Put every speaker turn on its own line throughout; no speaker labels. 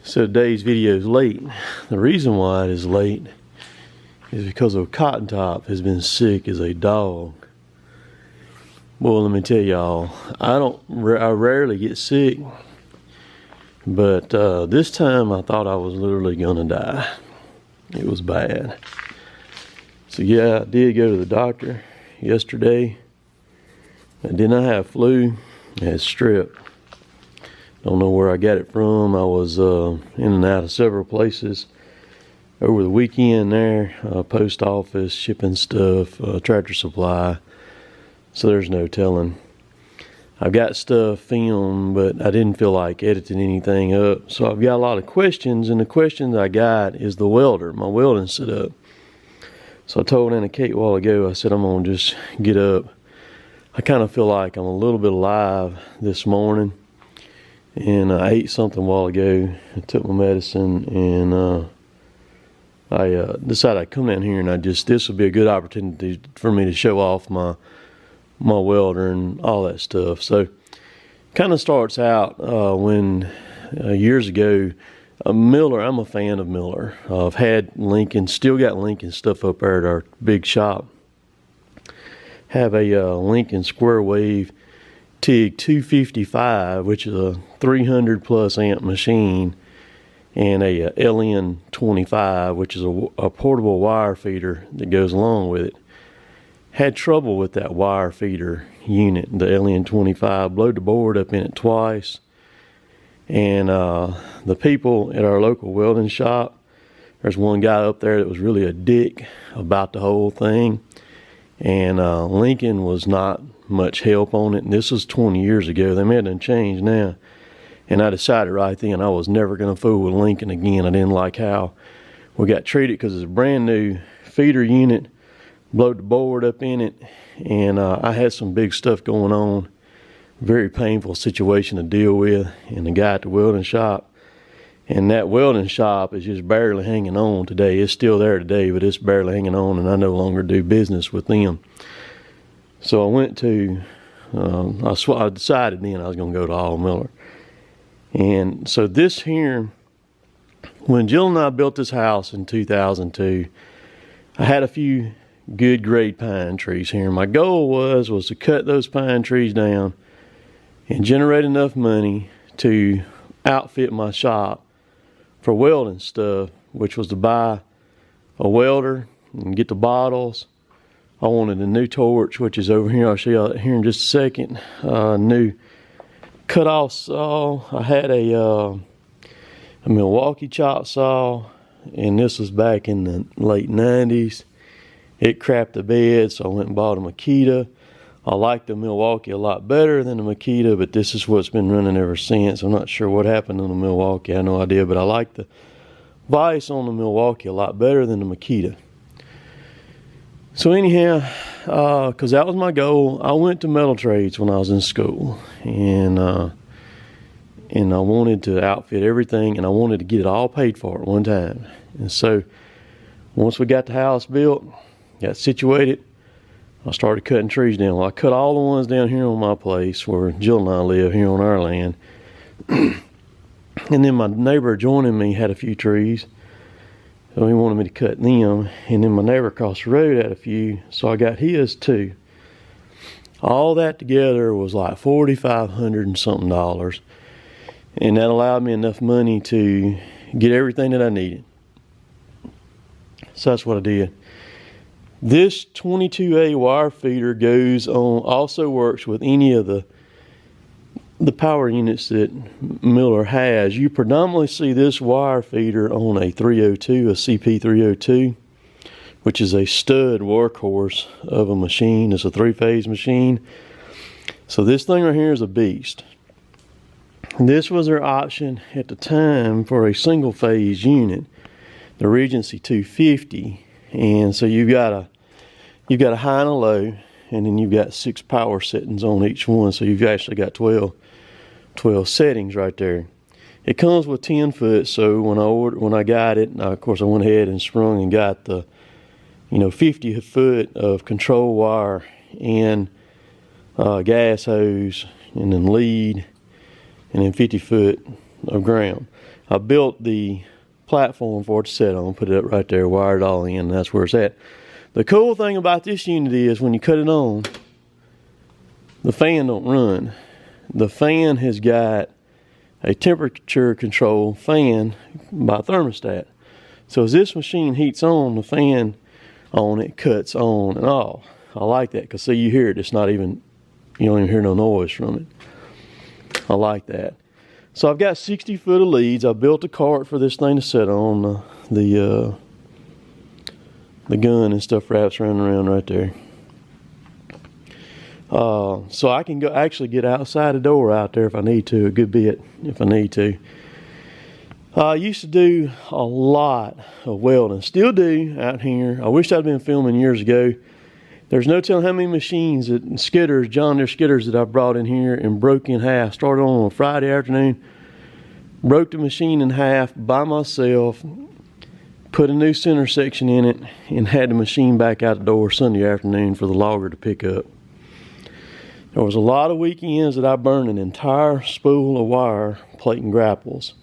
So today's video is late. The reason why it is late is because of Cotton Top has been sick as a dog. Well, let me tell y'all, I rarely get sick, but this time I thought I was literally gonna die. It was bad. So yeah, I did go to the doctor yesterday. I did not have flu, I had strep. Don't know where I got it from. I was in and out of several places over the weekend there, post office, shipping stuff, Tractor Supply. So there's no telling. I've got stuff filmed, but I didn't feel like editing anything up. So I've got a lot of questions, and the questions I got is the welder, my welding setup. So I told Anna Kate a while ago, I said I'm gonna just get up. I kind of feel like I'm a little bit alive this morning. And I ate something a while ago. I took my medicine, and I decided I'd come down here and this would be a good opportunity for me to show off my welder and all that stuff. So kind of starts out when years ago, Miller, I'm a fan of Miller. I've had Lincoln, still got Lincoln stuff up there at our big shop. Have a Lincoln Square Wave TIG 255, which is a 300 plus amp machine, and a LN 25, which is a portable wire feeder that goes along with it. Had trouble with that wire feeder unit, the LN 25, blowed the board up in it twice. And the people at our local welding shop, there's one guy up there that was really a dick about the whole thing. And Lincoln was not much help on it, and this was 20 years ago. They may have done changed now. And I decided right then I was never going to fool with Lincoln again. I didn't like how we got treated because it's a brand new feeder unit, blowed the board up in it, and I had some big stuff going on. Very painful situation to deal with, and the guy at the welding shop. And that welding shop is just barely hanging on today. It's still there today, but it's barely hanging on, and I no longer do business with them. So I went to, I decided then I was going to go to All Miller. And so this here, when Jill and I built this house in 2002, I had a few good grade pine trees here. My goal was to cut those pine trees down and generate enough money to outfit my shop for welding stuff, which was to buy a welder and get the bottles. I wanted a new torch, which is over here. I'll show you here in just a second. New cut-off saw. I had a Milwaukee chop saw, and this was back in the late 90s. It crapped the bed, so I went and bought a Makita. I like the Milwaukee a lot better than the Makita, but this is what's been running ever since. I'm not sure what happened on the Milwaukee. I have no idea, but I like the vise on the Milwaukee a lot better than the Makita. So anyhow, because that was my goal, I went to metal trades when I was in school, and I wanted to outfit everything, and I wanted to get it all paid for at one time. And so once we got the house built, got situated, I started cutting trees down. Well, I cut all the ones down here on my place where Jill and I live here on our land. And then my neighbor joining me had a few trees. So he wanted me to cut them, and then my neighbor across the road had a few, so I got his too. All that together was like $4,500 and something, and that allowed me enough money to get everything that I needed. So that's what I did. This 22A wire feeder goes on, also works with any of the power units that Miller has. You predominantly see this wire feeder on a 302, a CP302, which is a stud workhorse of a machine. It's a 3-phase machine. So this thing right here is a beast. This was their option at the time for a single phase unit, the Regency 250. And so you've got a high and a low, and then you've got 6 power settings on each one. So you've actually got 12 settings right there. It comes with 10 foot, so when I got it, of course I went ahead and sprung and got the 50 foot of control wire and gas hose, and then lead, and then 50 foot of ground. I built the platform for it to sit on, put it up right there, wired it all in, and that's where it's at. The cool thing about this unit is when you cut it on, the fan don't run. The fan has got a temperature control fan by thermostat. So as this machine heats on, the fan on it cuts on and off. I like that because see, you hear it, it's not even, you don't even hear no noise from it. I like that. So I've got 60 foot of leads. I built a cart for this thing to sit on. The gun and stuff wraps around right there. So I can go actually get outside the door out there if I need to, a good bit if I need to. I used to do a lot of welding, still do out here. I wish I'd been filming years ago. There's no telling how many machines that skidders, John Deere skidders that I brought in here and broke in half. Started on a Friday afternoon, broke the machine in half by myself, put a new center section in it, and had the machine back out the door Sunday afternoon for the logger to pick up. There was a lot of weekends that I burned an entire spool of wire plating grapples.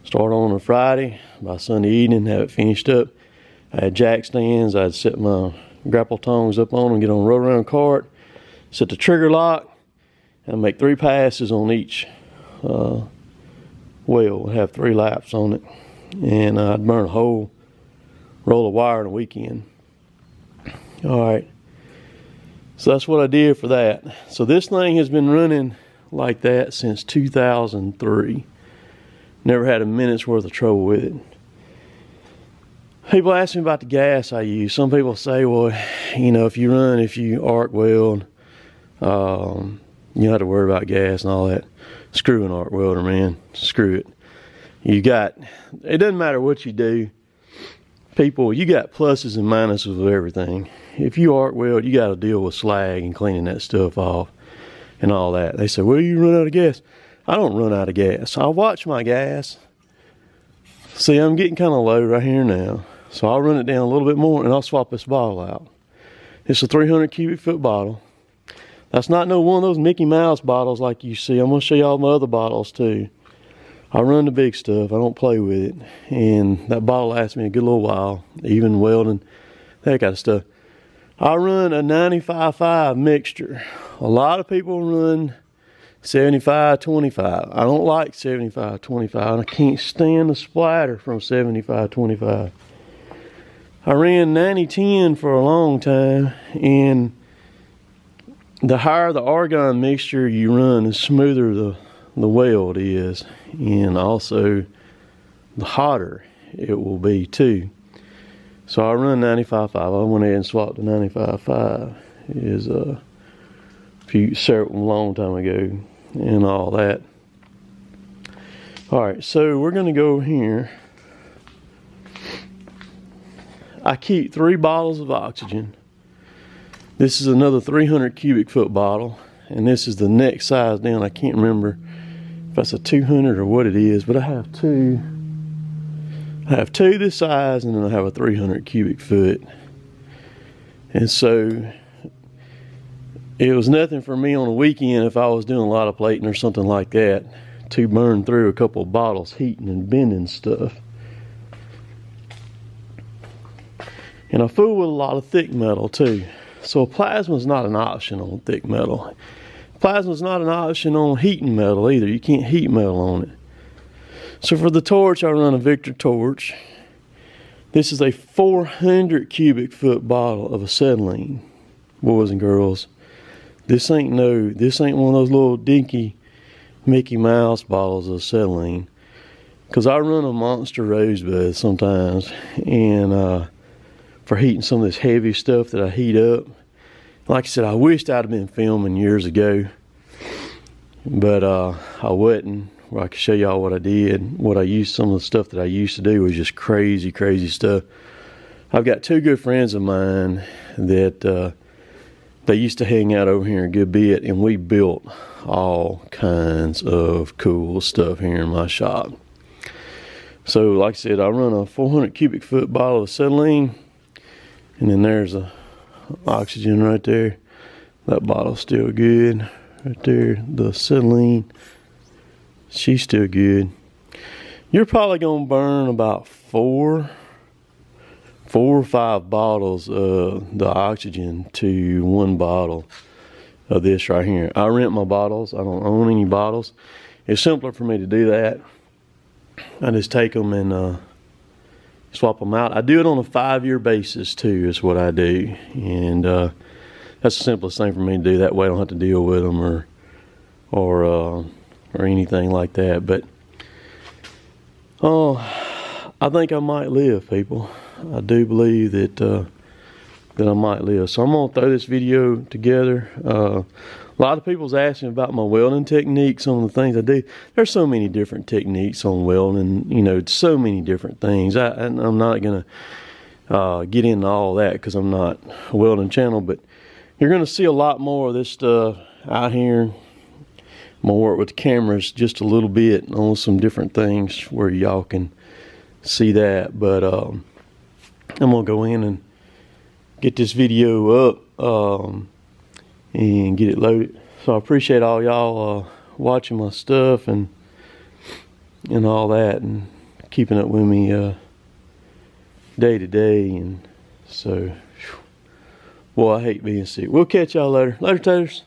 Start on a Friday, by Sunday evening, have it finished up. I had jack stands, I'd set my grapple tongs up on and get on a roll around cart, set the trigger lock, and make 3 passes on each weld. Have 3 laps on it, and I'd burn a whole roll of wire in a weekend. Alright, so that's what I did for that. So this thing has been running like that since 2003. Never had a minute's worth of trouble with it. People ask me about the gas I use. Some people say, well, you know, if you arc weld, you don't have to worry about gas and all that. Screw an arc welder, man. Screw it. It doesn't matter what you do. People, you got pluses and minuses with everything. If you arc weld, you got to deal with slag and cleaning that stuff off and all that. They say, well, you run out of gas. I don't run out of gas. I watch my gas. See, I'm getting kind of low right here now. So I'll run it down a little bit more and I'll swap this bottle out. It's a 300 cubic foot bottle. That's not no one of those Mickey Mouse bottles like you see. I'm going to show you all my other bottles too. I run the big stuff. I don't play with it. And that bottle lasts me a good little while, even welding, that kind of stuff. I run a 95-5 mixture. A lot of people run 75-25. I don't like 75-25. I can't stand the splatter from 75-25. I ran 90-10 for a long time, and the higher the argon mixture you run, the smoother the weld is, and also the hotter it will be too. So I run 95-5. I went ahead and swapped to 95-5. Is a long time ago and all that. All right, so we're going to go here. I keep 3 bottles of oxygen. This is another 300 cubic foot bottle, and this is the next size down. I can't remember if that's a 200 or what it is, but I have 2. I have 2 this size, and then I have a 300 cubic foot. And so it was nothing for me on a weekend if I was doing a lot of plating or something like that to burn through a couple of bottles heating and bending stuff. And I fool with a lot of thick metal too. So plasma is not an option on thick metal. Plasma is not an option on heating metal either. You can't heat metal on it. So for the torch, I run a Victor torch. This is a 400 cubic foot bottle of acetylene, boys and girls. This ain't one of those little dinky Mickey Mouse bottles of acetylene. Because I run a monster rosebud sometimes, and for heating some of this heavy stuff that I heat up. Like I said, I wished I'd have been filming years ago, but I wasn't, where I could show y'all what I did. Some of the stuff that I used to do was just crazy, crazy stuff. I've got 2 good friends of mine that they used to hang out over here a good bit, and we built all kinds of cool stuff here in my shop. So like I said, I run a 400 cubic foot bottle of acetylene, and then there's a oxygen right there. That bottle's still good right there. The acetylene, she's still good. you're probably gonna burn about four or five bottles of the oxygen to one bottle of this right here. I rent my bottles. I don't own any bottles. It's simpler for me to do that. I just take them and swap them out. I do it on a 5-year basis too, is what I do. And that's the simplest thing for me to do. That way I don't have to deal with them or anything like that. But I think I might live, people. I do believe that I might live. So I'm gonna throw this video together. A lot of people's asking about my welding techniques on the things I do. There's so many different techniques on welding, you know, so many different things. I'm not gonna get into all that because I'm not a welding channel, but you're gonna see a lot more of this stuff out here. I'm gonna work with the cameras just a little bit on some different things where y'all can see that. But I'm gonna go in and get this video up and get it loaded. So I appreciate all y'all watching my stuff and all that and keeping up with me day to day. And so, boy, I hate being sick. We'll catch y'all later. Later, taters.